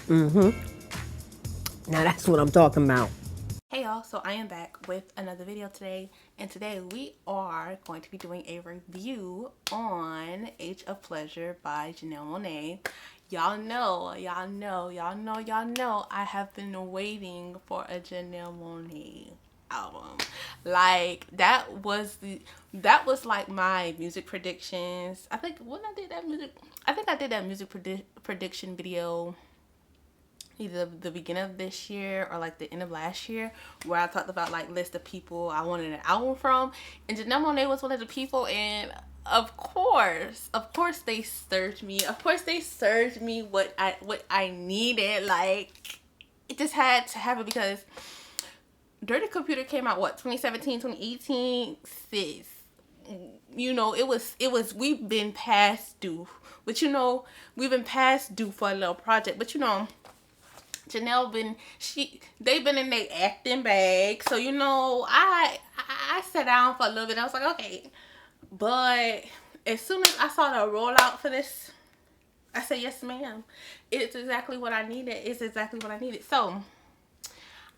Now that's what I'm talking about. Hey y'all, so I am back with another video today, and today we are going to be doing a review on Age of Pleasure by Janelle Monáe. Y'all know I have been waiting for a Janelle Monáe album. Like that was like my music predictions. I think when I did that music I think I did that music prediction video either the beginning of this year or like the end of last year, where I talked about like list of people I wanted an album from, and Janelle Monáe was one of the people. And of course they served me. Of course they served me what I needed. Like it just had to happen because Dirty Computer came out what 2017, 2018. Sis, it was we've been past due, but we've been past due for a little project, but Janelle they've been in their acting bag, so I sat down for a little bit. I was like, okay, but as soon as I saw the rollout for this, I said, yes, ma'am. It's exactly what I needed. It's exactly what I needed. So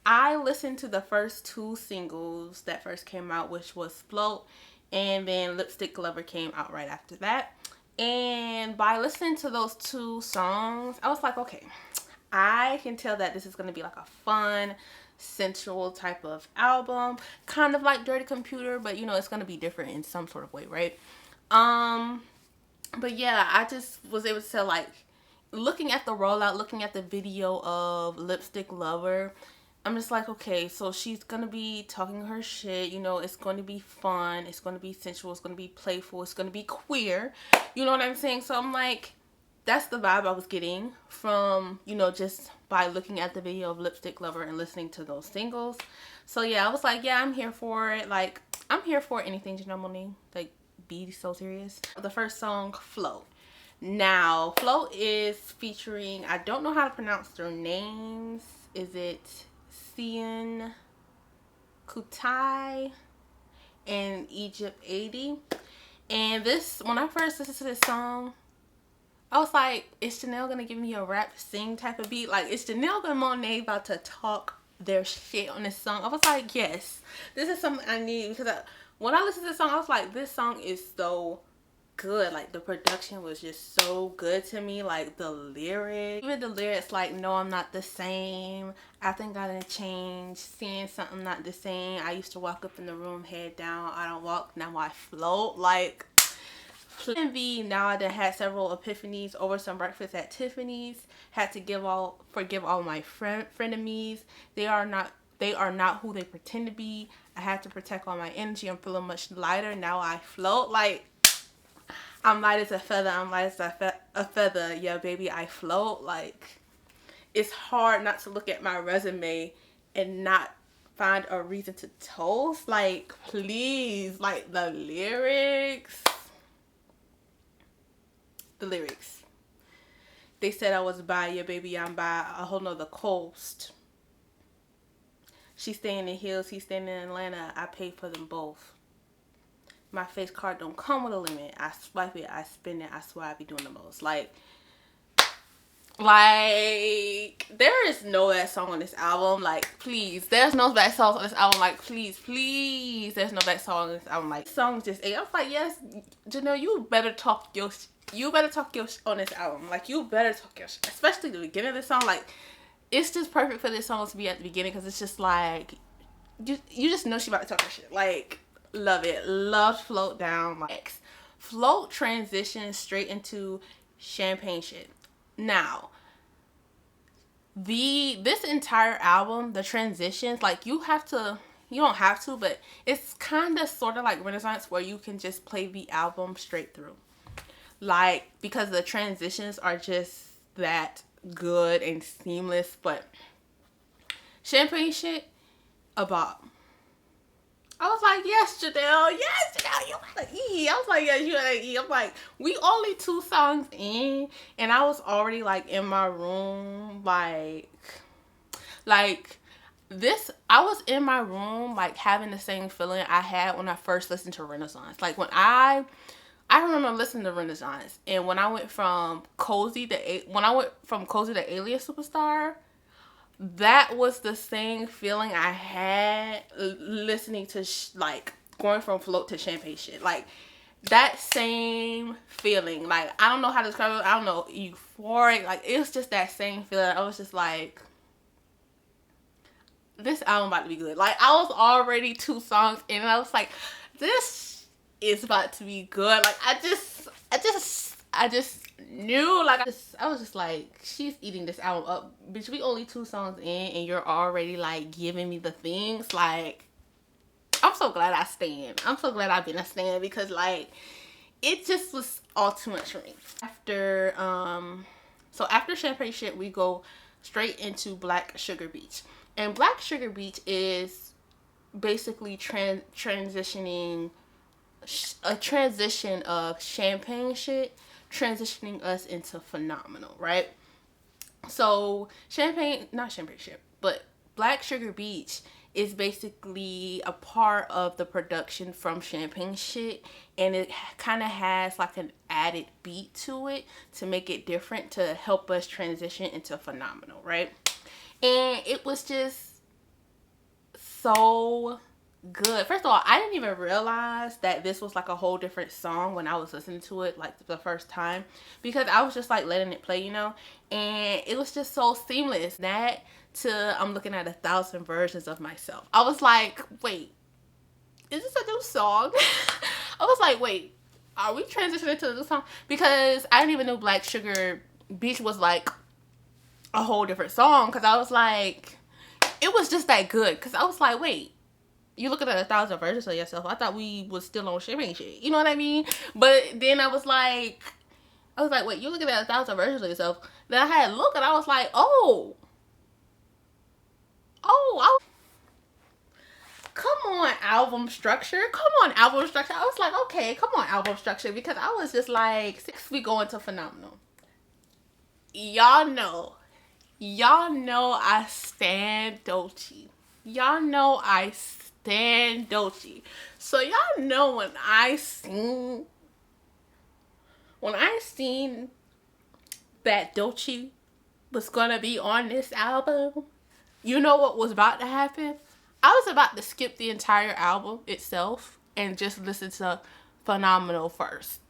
I listened to the first two singles that first came out, which was Float, and then Lipstick Lover came out right after that. And by listening to those two songs, I was like, okay, I can tell that this is going to be like a fun, sensual type of album, kind of like Dirty Computer, but it's going to be different in some sort of way, right? But yeah, I just was able to tell, like, looking at the rollout, looking at the video of Lipstick Lover, I'm just like, okay, so she's gonna be talking her shit. It's going to be fun, it's going to be sensual, it's going to be playful, it's going to be queer. You know what I'm saying? So I'm like, that's the vibe I was getting from, just by looking at the video of Lipstick Lover and listening to those singles. So yeah, I was like, yeah, I'm here for it. Like, I'm here for anything Janelle Monáe. Like, be so serious. The first song, Float. Now, Float is featuring, I don't know how to pronounce their names. Is it Seun, Kuti, and Egypt 80? And this, when I first listened to this song, I was like, is Janelle gonna give me a rap sing type of beat? Like, is Janelle Monáe about to talk their shit on this song? I was like, yes, this is something I need, because when I listened to this song, I was like, this song is so good. Like, the production was just so good to me. Like, the lyrics, even the lyrics, like, no, I'm not the same, I think I done changed, seeing something not the same, I used to walk up in the room head down, I don't walk, now I float. Like, envy. Now I done had several epiphanies over some breakfast at Tiffany's. Had to forgive all my frenemies. They are not who they pretend to be. I had to protect all my energy. I'm feeling much lighter. Now I float. Like, I'm light as a feather. I'm light as a feather. Yeah, baby, I float. Like, it's hard not to look at my resume and not find a reason to toast. Like, please. Like, the lyrics. They said I was by, yeah, baby, I'm by a whole nother coast. She's staying in Hills, he's staying in Atlanta. I paid for them both. My face card don't come with a limit. I swipe it, I spend it, I swear I be doing the most. Like, there is no bad song on this album. Like, please, there's no bad songs on this album. Like, please, there's no bad song on this album. Like, songs just ate. I was like, yes, Janelle, you better talk your on this album. Like, you better talk your shit. Especially the beginning of this song. Like, it's just perfect for this song to be at the beginning, because it's just like, you just know she about to talk her shit. Like, love it. Love Float down. Like, Float transitions straight into champagne shit. Now, this entire album, the transitions, like, you don't have to, but it's kind of sort of like Renaissance, where you can just play the album straight through. Like, because the transitions are just that good and seamless. But champagne shit, a bop. I was like, yes, Janelle, you gotta eat. I was like, yes, you gotta eat. I'm like, we only 2 songs in, and I was already, like, in my room, like this. I was in my room, like, having the same feeling I had when I first listened to Renaissance. Like, when I I remember listening to Renaissance, and when I went from Cozy to Alien Superstar, that was the same feeling I had listening to like going from Float to Champagne Shit. Like that same feeling. Like I don't know how to describe it. I don't know, euphoric. Like it was just that same feeling. I was just like, this album about to be good. Like I was already 2 songs in, and I was like, this is about to be good. Like I just knew. Like I was just like, she's eating this album up, bitch. We only 2 songs in, and you're already like giving me the things. Like I'm so glad I stand. I'm so glad I've been a stand, because like it just was all too much for me. After Champagne Shit, we go straight into Black Sugar Beach. And Black Sugar Beach is basically transitioning, a transition of Champagne Shit transitioning us into Phenomenal, right? So not Champagne Shit, but Black Sugar Beach is basically a part of the production from Champagne Shit, and it kind of has like an added beat to it to make it different, to help us transition into Phenomenal, right? And it was just so good. First of all, I didn't even realize that this was like a whole different song when I was listening to it like the first time, because I was just like letting it play, you know, and it was just so seamless. That to I'm looking at 1,000 versions of myself. I was like, wait, is this a new song? I was like, wait, are we transitioning to a new song? Because I didn't even know Black Sugar Beach was like a whole different song, because I was like, it was just that good. Because I was like, wait, you looking at 1,000 versions of yourself? I thought we was still on Champagne Shit. You know what I mean? But then I was like, wait, you looking at 1,000 versions of yourself? Then I had a look, and I was like, come on, album structure. Come on, album structure. I was like, okay, come on, album structure. Because I was just like, 6 we go into Phenomenal. Y'all know I stan Doechii. Y'all know I stan Doechii. So y'all know when I seen that Doechii was gonna be on this album, you know what was about to happen? I was about to skip the entire album itself and just listen to Phenomenal first.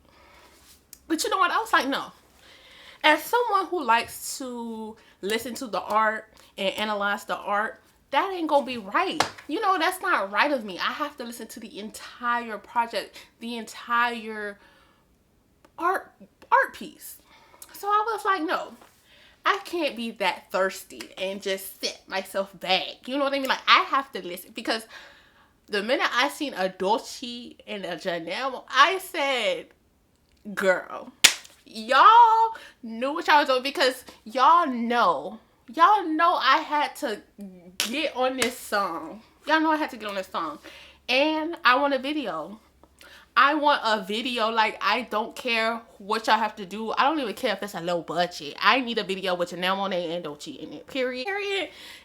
But you know what? I was like, no. As someone who likes to listen to the art and analyze the art, that ain't gonna be right. You know, that's not right of me. I have to listen to the entire project, the entire art piece. So I was like, no, I can't be that thirsty and just sit myself back. You know what I mean? Like, I have to listen, because the minute I seen a Doechii and a Janelle, I said, girl, y'all knew what y'all was doing, because y'all know I had to get on this song. Y'all know I had to get on this song. And I want a video. I want a video. Like, I don't care what y'all have to do. I don't even care if it's a low budget. I need a video with Janelle Monáe and Doechii in it. Period.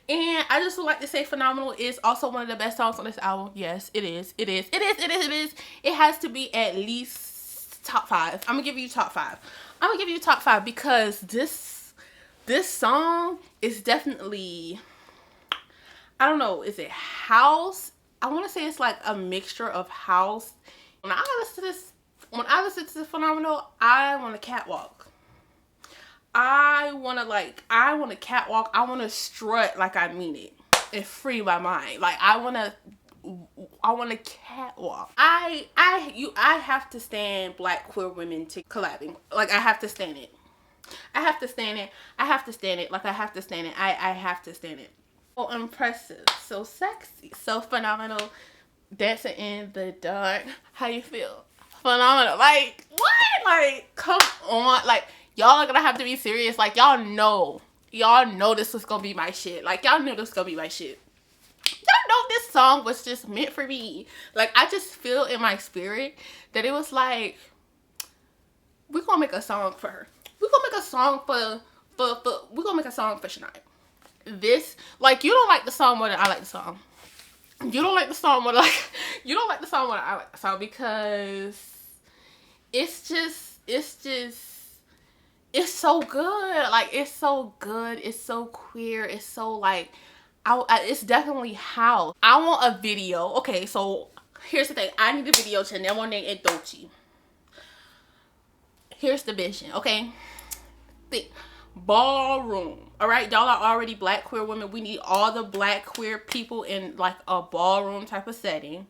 And I just would like to say Phenomenal is also one of the best songs on this album. Yes, it is. It has to be at least top 5. I'm gonna give you top 5 because this song is definitely, I don't know, is it house? I want to say it's like a mixture of house. When I listen to this Phenomenal, I want to catwalk. I want to catwalk. I want to strut like I mean it and free my mind. Like I want to catwalk. I have to stand Black queer women to collabing. Like I have to stand it. I have to stand it. Like I have to stand it. I have to stand it. So impressive. So sexy. So phenomenal. Dancing in the dark. How you feel? Phenomenal. Like, what? Like, come on. Like, y'all are gonna have to be serious. Like, y'all know this was gonna be my shit. Like, y'all knew this was gonna be my shit. Y'all know this song was just meant for me. Like, I just feel in my spirit that it was like, we're gonna make a song for her. We're gonna make a song we're gonna make a song for Shania. This, like, you don't like the song more than I like the song. You don't like the song more than I like the song because it's so good. Like, it's so good. It's so queer. It's so like, it's definitely house. I want a video. Okay, so here's the thing. I need a video to Janelle Monáe and Doechii. Here's the vision, okay? Think ballroom. All right, y'all are already black queer women. We need all the black queer people in like a ballroom type of setting,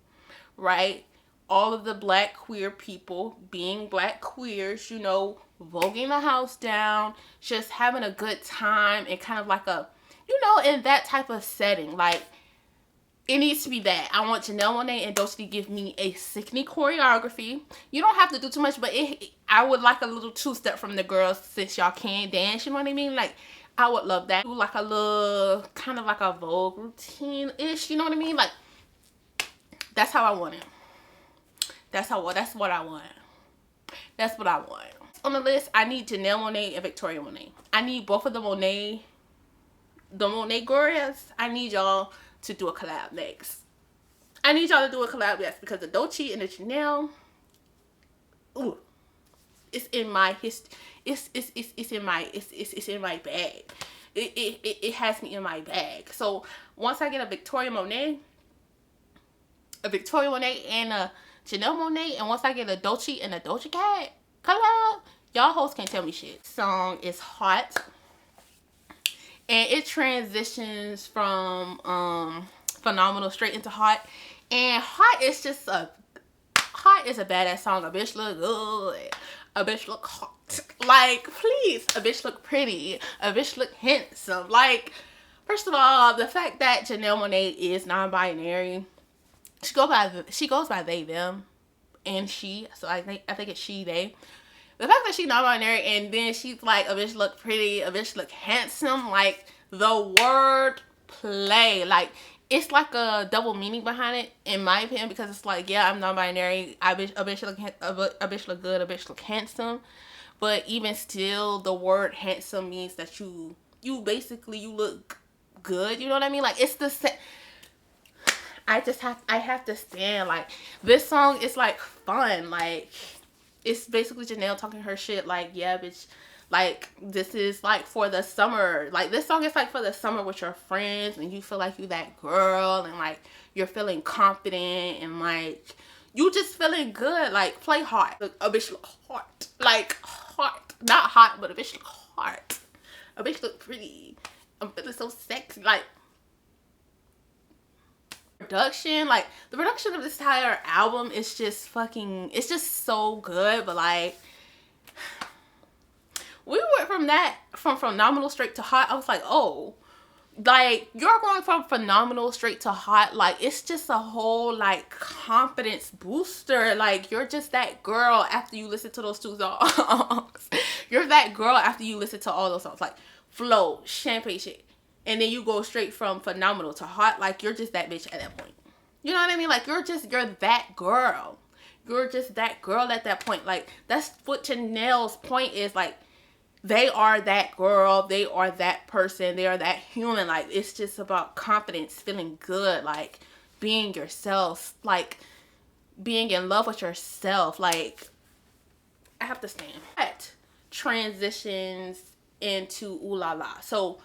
right? All of the black queer people being black queers, you know, voguing the house down, just having a good time, and kind of like a, you know, in that type of setting. Like, it needs to be that. I want Janelle Monáe and Doechii to give me a sickening choreography. You don't have to do too much, but I would like a little two-step from the girls since y'all can dance, you know what I mean? Like, I would love that. Do like a little, kind of like a Vogue routine-ish, you know what I mean? Like, that's how I want it. That's what I want. That's what I want. On the list, I need Janelle Monáe and Victoria Monet. I need both of the Monáe girls. I need y'all to do a collab next. I need y'all to do a collab next because the Doechii and the Janelle, ooh, it's in my history. It's in my bag. It has me in my bag. So once I get a Victoria Monáe and a Janelle Monáe, and once I get a Doechii and a Doja Cat collab, y'all hoes can't tell me shit. Song is Hot. And it transitions from Phenomenal straight into Hot. And Hot is a badass song. A bitch look good. A bitch look hot. Like, please. A bitch look pretty. A bitch look handsome. Like, first of all, the fact that Janelle Monáe is non-binary, she goes by they, them, and she. So I think it's she, they. The fact that she's non-binary and then she's like, a bitch look pretty, a bitch look handsome, like, the word play, like, it's like a double meaning behind it, in my opinion, because it's like, yeah, I'm non-binary, a bitch look good, a bitch look handsome, but even still, the word handsome means that you look good, you know what I mean? Like, it's the same. I have to stand, like, this song is like fun, like, it's basically Janelle talking her shit, like, yeah, bitch, like, this is, like, for the summer. Like, this song is, like, for the summer with your friends, and you feel like you that girl, and, like, you're feeling confident, and, like, you just feeling good. Like, play hot. A bitch look hot. Like, hot. Not hot, but a bitch look hot. A bitch look pretty. I'm feeling so sexy. Like, production, like, the production of this entire album is just fucking, it's just so good. But like, we went from Phenomenal straight to Hot. I was like, oh, like, you're going from Phenomenal straight to Hot. Like, it's just a whole, like, confidence booster. Like, you're just that girl after you listen to those two songs. You're that girl after you listen to all those songs, like Flow, Champagne Shit. And then you go straight from Phenomenal to Hot. Like, you're just that bitch at that point. You know what I mean? Like, you're that girl. You're just that girl at that point. Like, that's what Janelle's point is. Like, they are that girl. They are that person. They are that human. Like, it's just about confidence, feeling good. Like, being yourself. Like, being in love with yourself. Like, I have to stand. That transitions into Ooh La La. So,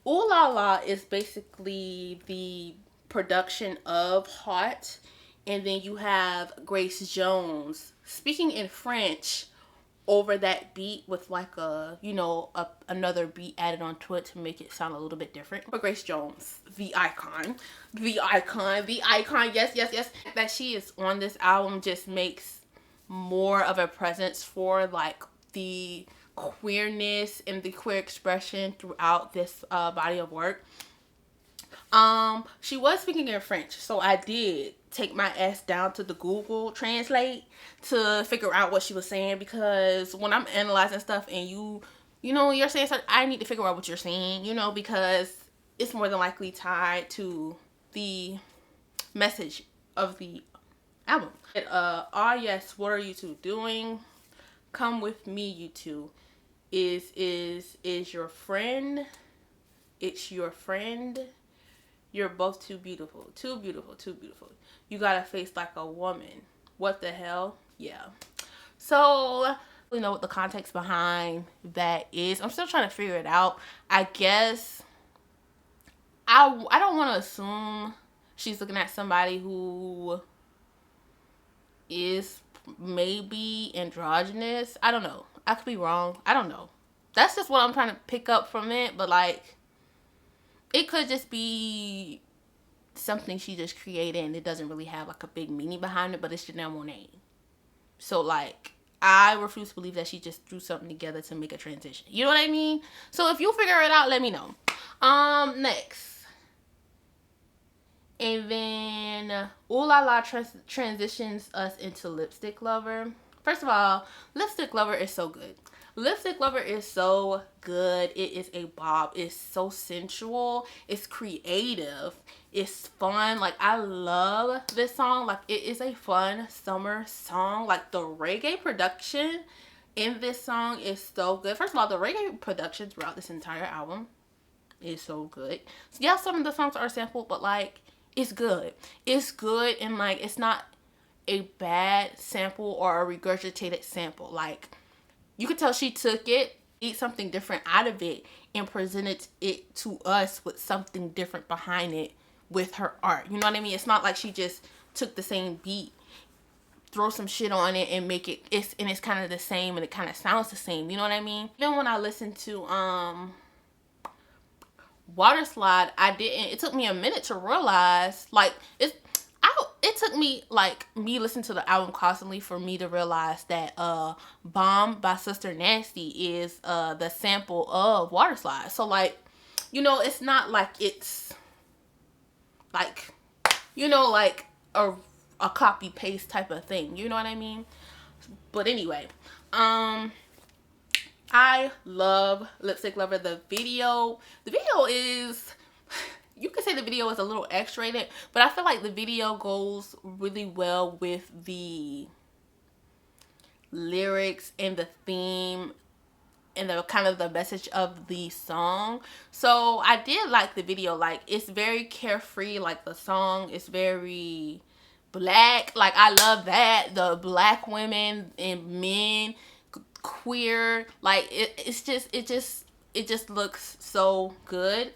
Ooh La La is basically the production of Hot, and then you have Grace Jones speaking in French over that beat with like a, you know, another beat added onto it to make it sound a little bit different. But Grace Jones, the icon, yes, that she is on this album just makes more of a presence for like the queerness and the queer expression throughout this body of work. She was speaking in French, so I did take my ass down to the Google Translate to figure out what she was saying, because when I'm analyzing stuff and you know, you're saying something, I need to figure out what you're saying, you know, because it's more than likely tied to the message of the album. Ah yes, what are you two doing? Come with me, you two. Is your friend. It's your friend. You're both too beautiful. Too beautiful. Too beautiful. You got a face like a woman. What the hell? Yeah. So you know what the context behind that is. I'm still trying to figure it out. I guess I don't want to assume she's looking at somebody who is maybe androgynous. I don't know. I could be wrong. I don't know. That's just what I'm trying to pick up from it. But like, it could just be something she just created and it doesn't really have like a big meaning behind it. But it's Janelle Monáe. So like, I refuse to believe that she just threw something together to make a transition. You know what I mean? So if you figure it out, let me know. Next. And then Ooh La La transitions us into Lipstick Lover. First of all, Lipstick Lover is so good. Lipstick Lover is so good. It is a bop. It's so sensual. It's creative. It's fun. Like, I love this song. Like, it is a fun summer song. Like, the reggae production in this song is so good. First of all, the reggae production throughout this entire album is so good. So yeah, some of the songs are sampled, but like, it's good. It's good, and like, it's not a bad sample or a regurgitated sample. Like, you could tell she took it, ate something different out of it, and presented it to us with something different behind it with her art. You know what I mean? It's not like she just took the same beat, throw some shit on it, and make it, it's kind of the same, and it kind of sounds the same. You know what I mean? Even when I listened to Water Slide, it took me a minute to realize, like, it took me, like, me listening to the album constantly for me to realize that Bomb by Sister Nasty is the sample of Water Slide. So like, you know, it's not like it's like, you know, like a copy paste type of thing. You know what I mean? But anyway, I love Lipstick Lover. The video is, you could say the video is a little X-rated, but I feel like the video goes really well with the lyrics and the theme and the kind of the message of the song. So I did like the video. Like, it's very carefree. Like, the song is very black. Like, I love that. The black women and men, queer, like, it just looks so good.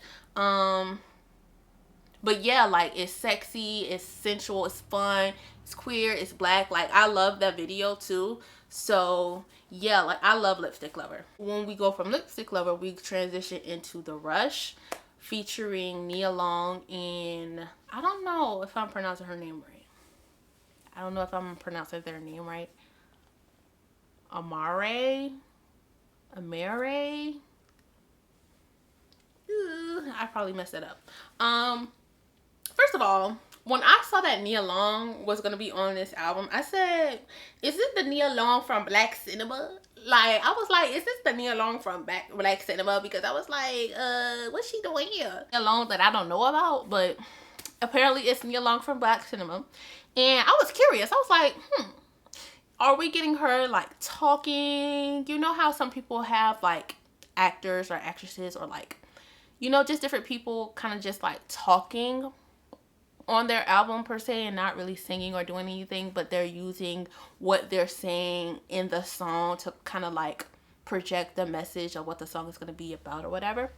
But yeah, like, it's sexy, it's sensual, it's fun, it's queer, it's black. Like, I love that video too. So yeah, like, I love Lipstick Lover. When we go from Lipstick Lover, we transition into The Rush, featuring Nia Long and, I don't know if I'm pronouncing her name right. I don't know if I'm pronouncing their name right. Amaarae. I probably messed it up. First of all, when I saw that Nia Long was gonna be on this album, I said, is this the Nia Long from Black Cinema? Like, I was like, is this the Nia Long from Black Cinema? Because I was like, what's she doing here? Nia Long that I don't know about, but apparently it's Nia Long from Black Cinema. And I was curious. I was like, are we getting her like talking? You know how some people have like actors or actresses or like, you know, just different people kind of just like talking on their album per se and not really singing or doing anything, but they're using what they're saying in the song to kind of like project the message of what the song is going to be about or whatever.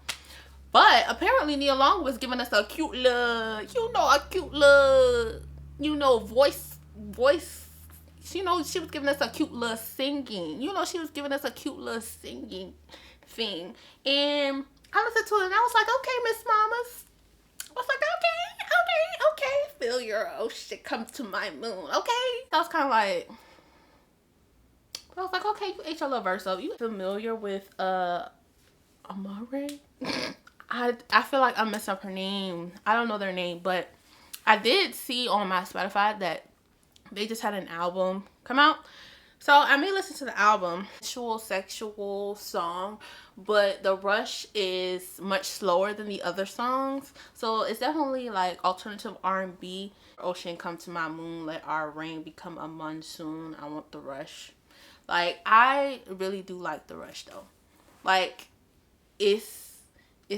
But apparently Nia Long was giving us a cute little, voice. You know, she was giving us a cute little singing. You know, she was giving us a cute little singing thing. And I listened to it and I was like, okay, Miss Mamas. I was like, okay. Feel your oh shit comes to my moon, okay? I was kind of like, I was like, okay, you ate your little verse up. You familiar with Amaarae? I feel like I messed up her name. I don't know their name, but I did see on my Spotify that they just had an album come out. So I may listen to the album. Sexual song, but The Rush is much slower than the other songs. So it's definitely like alternative R&B. Ocean come to my moon, let our rain become a monsoon. I want The Rush. Like, I really do like The Rush though. Like, it's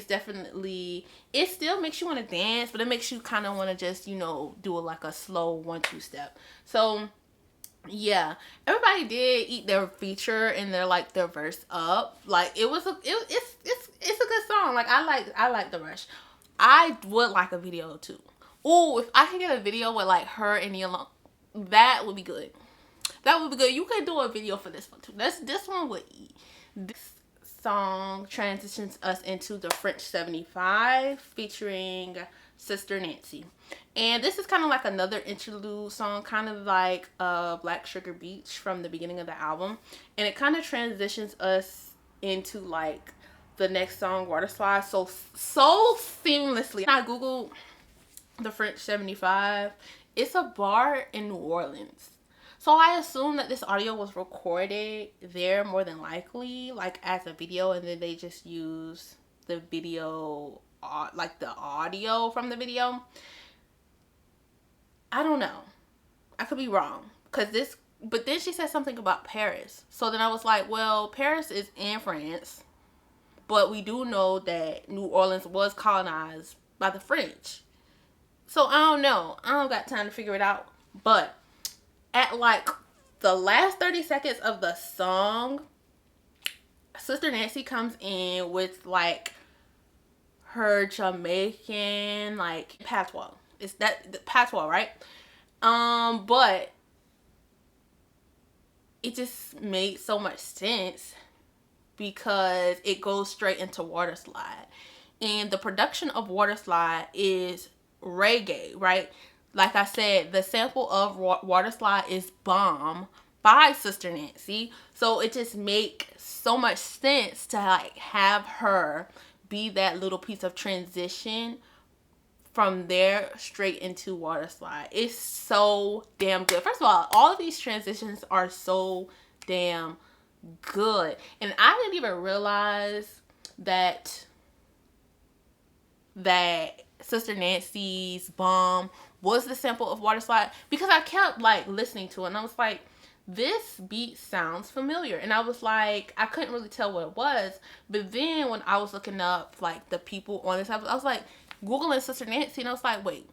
definitely, it still makes you want to dance, but it makes you kind of want to just, you know, do like a slow 1-2 step. So yeah, everybody did eat their feature and their like their verse up. Like it was it's a good song. Like I like The Rush. I would like a video too. Ooh, if I could get a video with like her and Nia Long, that would be good. That would be good. You could do a video for this one too. This one would eat. This song transitions us into the French 75 featuring Sister Nancy. And this is kind of like another interlude song, kind of like Black Sugar Beach from the beginning of the album. And it kind of transitions us into like the next song, Water Slide, so seamlessly. I googled the French 75. It's a bar in New Orleans. So I assume that this audio was recorded there more than likely, like as a video, and then they just use the video, like the audio from the video. I don't know. I could be wrong. But then she said something about Paris. So then I was like, well, Paris is in France. But we do know that New Orleans was colonized by the French. So I don't know. I don't got time to figure it out. But at like the last 30 seconds of the song, Sister Nancy comes in with like her Jamaican like patois. It's that the patois, right? But it just made so much sense because it goes straight into Water Slide. And the production of Water Slide is reggae, right? Like I said, the sample of Water Slide is Bomb by Sister Nancy. So it just makes so much sense to like have her be that little piece of transition from there straight into Water Slide. It's so damn good. First of all of these transitions are so damn good. And I didn't even realize that Sister Nancy's Bomb was the sample of Water Slide because I kept like listening to it and I was like, this beat sounds familiar. And I was like, I couldn't really tell what it was. But then when I was looking up like the people on this episode, I was like Googling Sister Nancy and I was like, wait.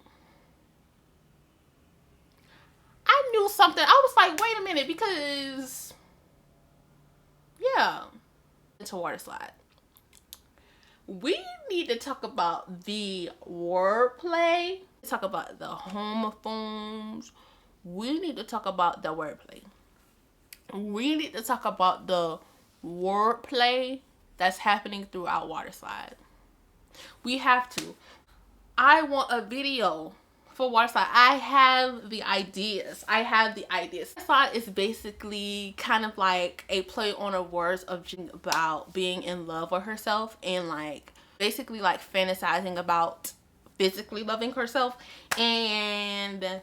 I knew something. I was like, wait a minute, because yeah. Into Water Slide. We need to talk about the wordplay. Talk about the homophones. We need to talk about the wordplay. We need to talk about the wordplay that's happening throughout Water Slide. We have to. I want a video for Water Slide. I have the ideas. Water Slide is basically kind of like a play on a words of about being in love with herself and like basically like fantasizing about physically loving herself. And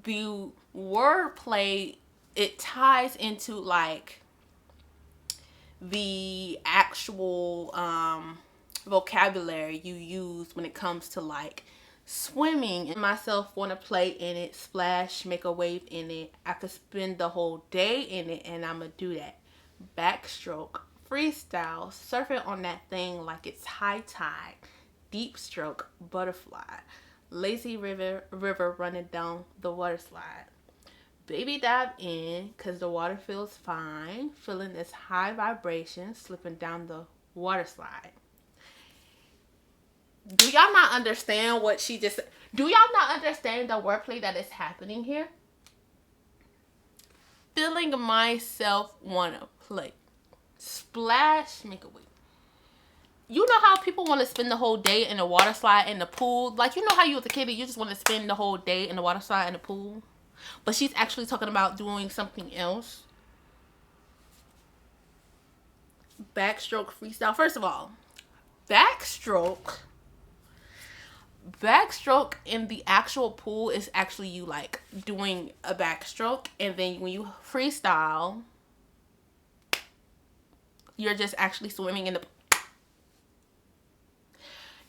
the wordplay, it ties into like the actual vocabulary you use when it comes to like swimming. And myself want to play in it, splash, make a wave in it. I could spend the whole day in it and I'm gonna do that. Backstroke, freestyle, surfing on that thing like it's high tide. Deep stroke, butterfly, lazy river running down the water slide. Baby dive in cause the water feels fine, feeling this high vibration slipping down the water slide. Do y'all not understand what she just said? Do y'all not understand the wordplay that is happening here? Feeling myself wanna play. Splash, make a wave. You know how people want to spend the whole day in the water slide in the pool? Like, you know how you as a kid, you just want to spend the whole day in the water slide in the pool? But she's actually talking about doing something else. Backstroke freestyle. First of all, backstroke in the actual pool is actually you like doing a backstroke, and then when you freestyle, you're just actually swimming in the pool.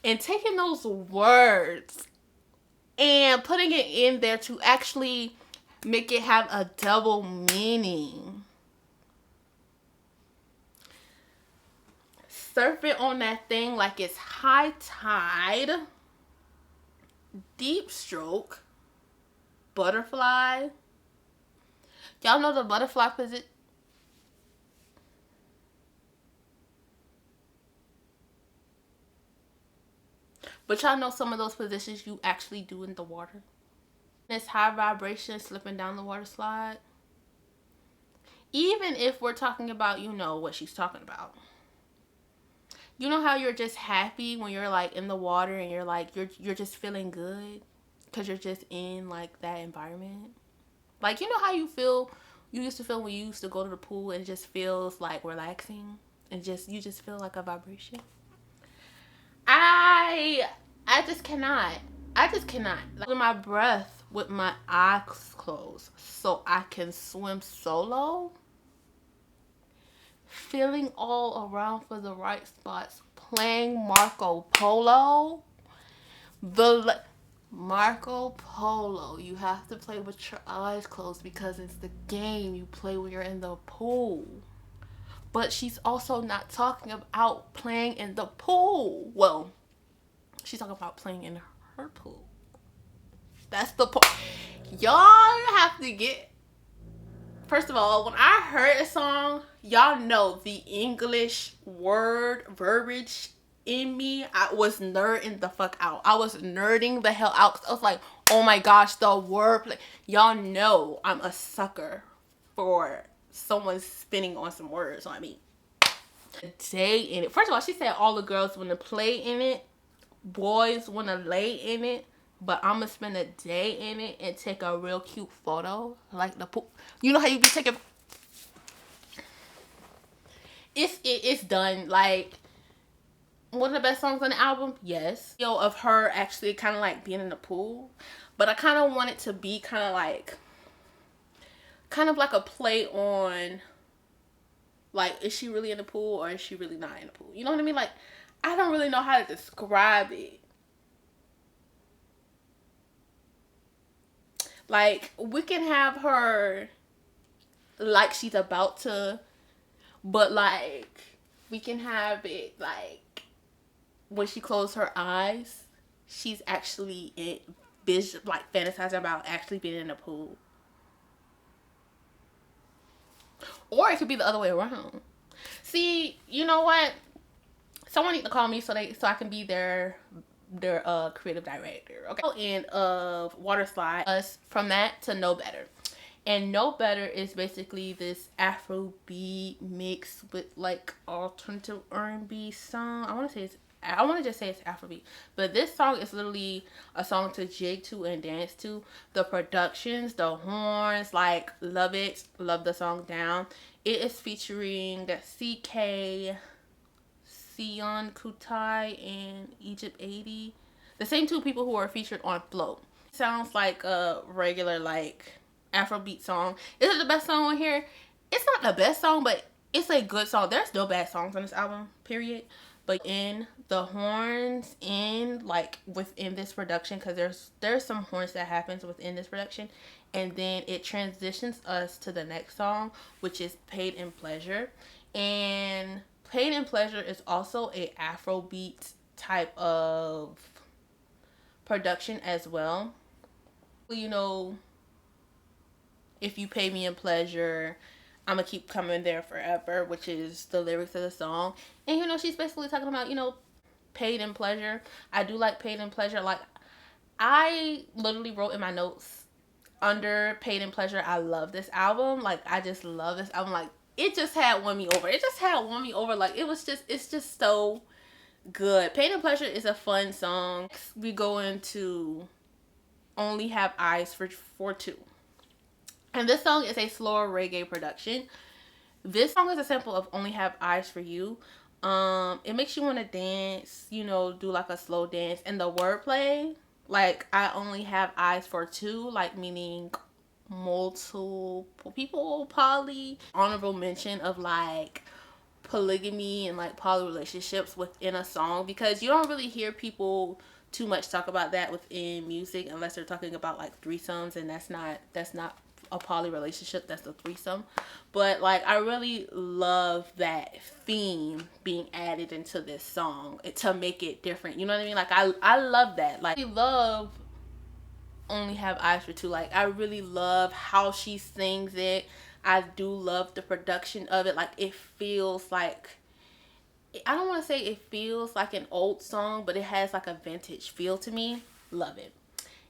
And taking those words and putting it in there to actually make it have a double meaning. Surfing on that thing like it's high tide. Deep stroke. Butterfly. Y'all know the butterfly position. But y'all know some of those positions you actually do in the water. This high vibration slipping down the water slide. Even if we're talking about, you know, what she's talking about. You know how you're just happy when you're like in the water and you're like, you're just feeling good because you're just in like that environment. Like, you know how you feel, you used to feel when you used to go to the pool and it just feels like relaxing and you just feel like a vibration. I just cannot. I just cannot. Like, with my breath with my eyes closed so I can swim solo. Feeling all around for the right spots. Playing Marco Polo. Marco Polo. You have to play with your eyes closed because it's the game you play when you're in the pool. But she's also not talking about playing in the pool. Well, she's talking about playing in her pool. That's the point. Y'all have to get. First of all, when I heard a song, y'all know the English word verbiage in me. I was nerding the fuck out. I was nerding the hell out. I was like, oh my gosh, the wordplay. Y'all know I'm a sucker for someone spinning on some words on me. Day in it. First of all, she said all the girls want to play in it. Boys want to lay in it. But I'm gonna spend a day in it and take a real cute photo, like the pool. You know how you be taking. It's done. Like, one of the best songs on the album, yes. Of her actually kind of like being in the pool, but I kind of want it to be kind of like a play on, like, is she really in the pool or is she really not in the pool? You know what I mean? Like, I don't really know how to describe it. Like, we can have her like she's about to, but like, we can have it like when she closes her eyes, she's actually like fantasizing about actually being in the pool. Or it could be the other way around. See, you know what? Someone need to call me so I can be their creative director. Okay. End of Water Slide. Us from that to Know Better. And Know Better is basically this Afrobeat mix with like alternative R&B song. I want to just say it's Afrobeat. But this song is literally a song to jig to and dance to. The productions, the horns, like, love it. Love the song down. It is featuring Ckay, Seun, Kuti, and Egypt 80. The same two people who are featured on Float. Sounds like a regular, like, Afrobeat song. Is it the best song on here? It's not the best song, but it's a good song. There's no bad songs on this album, period. But in the horns, like within this production, because there's some horns that happens within this production, and then it transitions us to the next song, which is Paid in Pleasure. And Paid in Pleasure is also a Afrobeat type of production as well. You know, if you pay me in pleasure, I'm gonna keep coming there forever, which is the lyrics of the song. And, you know, she's basically talking about, you know, paid in pleasure. I do like paid in pleasure. Like, I literally wrote in my notes under Paid in Pleasure, I love this album. Like, I just love this album. Like, it just had won me over. Like, it's just so good. Paid in Pleasure is a fun song. We go into Only Have Eyes for Two. And this song is a slower reggae production. This song is a sample of Only Have Eyes for You. It makes you want to dance, you know, do like a slow dance. And the wordplay, like, I only have eyes for two, like, meaning multiple people, poly. Honorable mention of, like, polygamy and, like, poly relationships within a song, because you don't really hear people too much talk about that within music unless they're talking about, like, threesomes, and that's not a poly relationship, that's a threesome. But, like, I really love that theme being added into this song to make it different, you know what I mean? Like, I love that. Like, I love only have eyes for two. Like, I really love how she sings it. I do love the production of it. Like, it feels like, I don't want to say it feels like an old song, but it has like a vintage feel to me. Love it.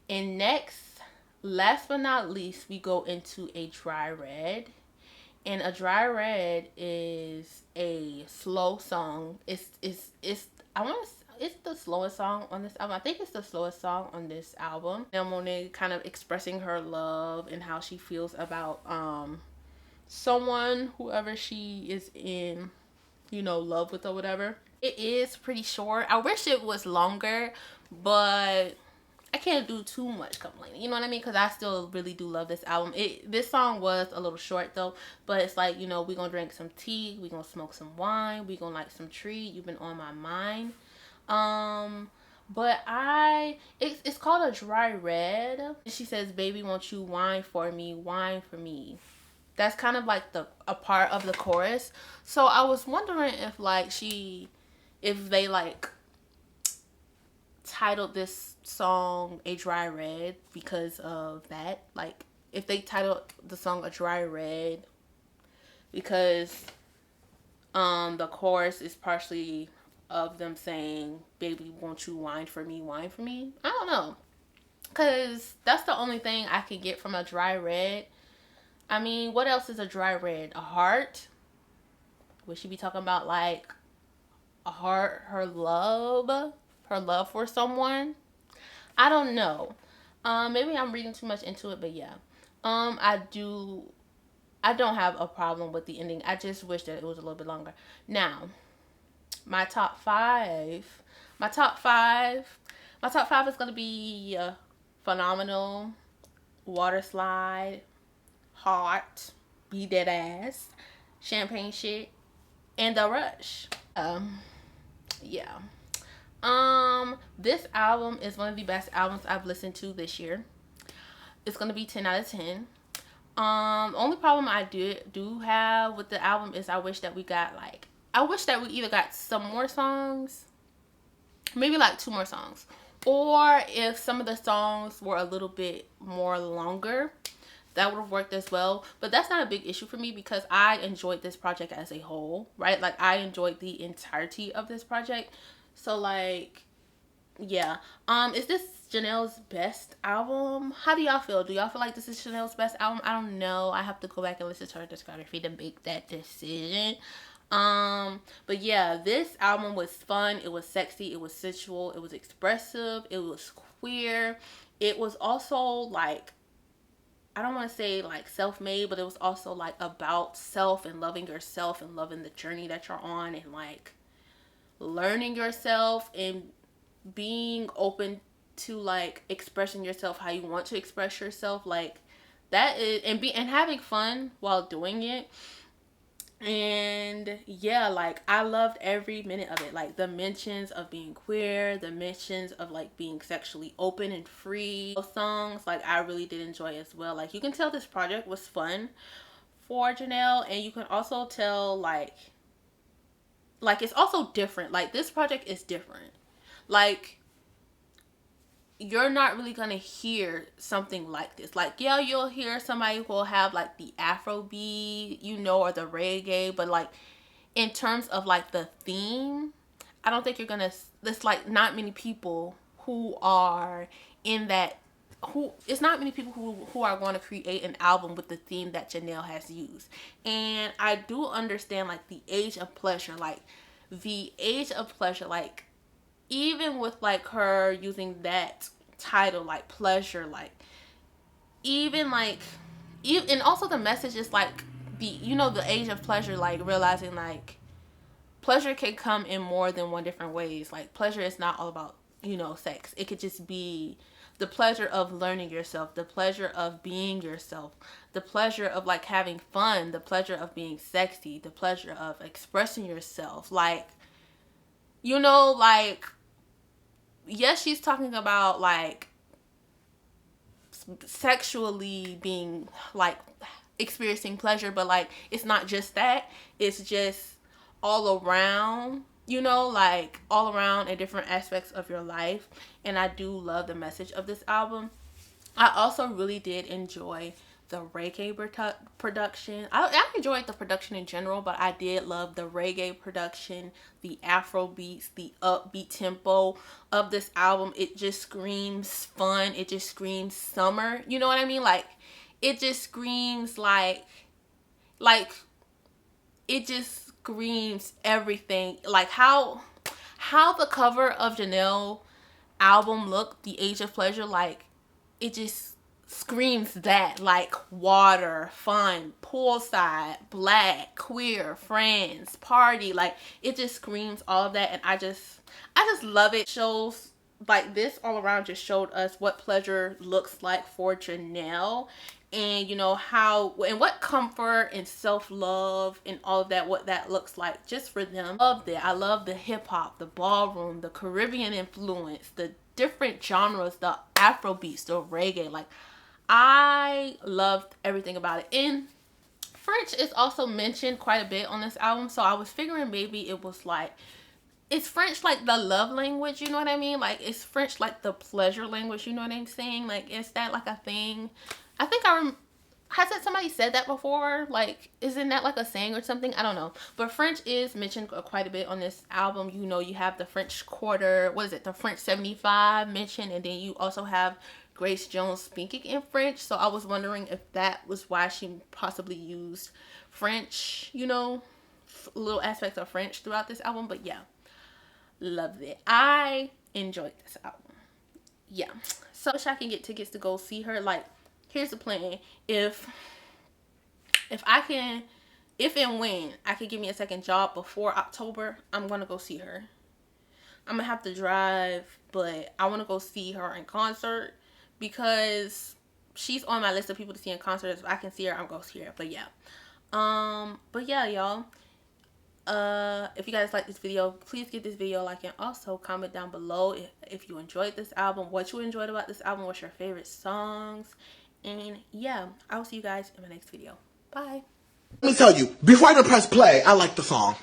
And next, last but not least, we go into a dry red. And a dry red is a slow song. It's the slowest song on this album. I think it's the slowest song on this album. Janelle Monáe kind of expressing her love and how she feels about someone, whoever she is in, love with or whatever. It is pretty short. I wish it was longer, but I can't do too much complaining. You know what I mean? Because I still really do love this album. This song was a little short though, but it's like, we're going to drink some tea. We're going to smoke some wine. We're going to light some tree. You've been on my mind. But it's called a dry red. She says, baby, won't you wine for me? Wine for me. That's kind of like a part of the chorus. So I was wondering if they like titled this song a dry red because of that. Like, if they titled the song a dry red because the chorus is partially of them saying, baby, won't you wine for me, wine for me. I don't know, because that's the only thing I can get from a dry red. I mean, what else is a dry red? A heart? Would she be talking about like a heart, her love for someone? I don't know. Maybe I'm reading too much into it, but yeah. I don't have a problem with the ending. I just wish that it was a little bit longer. Now, my top five is gonna be Phenomenal, Water Slide, Heart, Be Dead Ass, Champagne Shit, and The Rush. Yeah. This album is one of the best albums I've listened to this year. It's gonna be 10 out of 10. Only problem I do have with the album is I wish that we either got some more songs, maybe like 2 more songs, or if some of the songs were a little bit more longer, that would have worked as well. But that's not a big issue for me because I enjoyed this project as a whole, right? Like, I enjoyed the entirety of this project. So like, yeah. Is this Janelle's best album? How do y'all feel? Do y'all feel like this is Janelle's best album? I don't know. I have to go back and listen to her discography to make that decision. But yeah, this album was fun. It was sexy. It was sensual. It was expressive. It was queer. It was also like, I don't want to say like self-made, but it was also like about self and loving yourself and loving the journey that you're on and like learning yourself and being open to like expressing yourself how you want to express yourself. Like, that is, and having fun while doing it. And yeah, like, I loved every minute of it. Like, the mentions of being queer, the mentions of like being sexually open and free. Those songs, like, I really did enjoy as well. Like, you can tell this project was fun for Janelle, and you can also tell like it's also different. Like, this project is different. Like, you're not really gonna hear something like this. Like, yeah, you'll hear somebody who will have like the Afrobeat, or the reggae, but like in terms of like the theme, I don't think you're gonna, there's like not many people who are in that, it's not many people who are going to create an album with the theme that Janelle has used. And I do understand like the age of pleasure, like even with like her using that title, like pleasure, like even and also the message is like the age of pleasure, like realizing like pleasure can come in more than one different ways. Like, pleasure is not all about sex. It could just be the pleasure of learning yourself, the pleasure of being yourself, the pleasure of like having fun, the pleasure of being sexy, the pleasure of expressing yourself. Like, like, yes, she's talking about like sexually being like experiencing pleasure, but like it's not just that. It's just all around, like all around in different aspects of your life. And I do love the message of this album. I also really did enjoy the reggae production. I enjoyed the production in general, but I did love the reggae production, the Afro beats, the upbeat tempo of this album. It just screams fun. It just screams summer. You know what I mean? Like, it just screams like it just screams everything. Like how the cover of Janelle album looked, The Age of Pleasure, like it just screams that, like water, fun, poolside, black, queer, friends, party, like it just screams all of that, and I just love it. Shows like this all around just showed us what pleasure looks like for Janelle, and you know how and what comfort and self-love and all of that, what that looks like just for them. Love that. I love the hip-hop, the ballroom, the Caribbean influence, the different genres, the Afro beats, the reggae. Like, I loved everything about it. And French is also mentioned quite a bit on this album, so I was figuring maybe it was like, is French like the love language, you know what I mean? Like, is French like the pleasure language, you know what I'm saying? Like, is that like a thing? I think has that somebody said that before? Like, isn't that like a saying or something? I don't know. But French is mentioned quite a bit on this album. You know, you have the French Quarter, what is it? The French 75 mentioned, and then you also have Grace Jones speaking in French. So I was wondering if that was why she possibly used French, you know, little aspects of French throughout this album. But yeah, loved it. I enjoyed this album. Yeah. So I wish I can get tickets to go see her. Like, here's the plan. If and when I can give me a second job before October, I'm gonna go see her. I'm gonna have to drive, but I want to go see her in concert because she's on my list of people to see in concert. If I can see her, I'm gonna see her. But yeah, y'all. If you guys like this video, please give this video a like, and also comment down below if you enjoyed this album, what you enjoyed about this album, what's your favorite songs. And yeah, I will see you guys in my next video. Bye. Let me tell you, before I even press play, I like the song.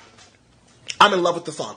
I'm in love with the song.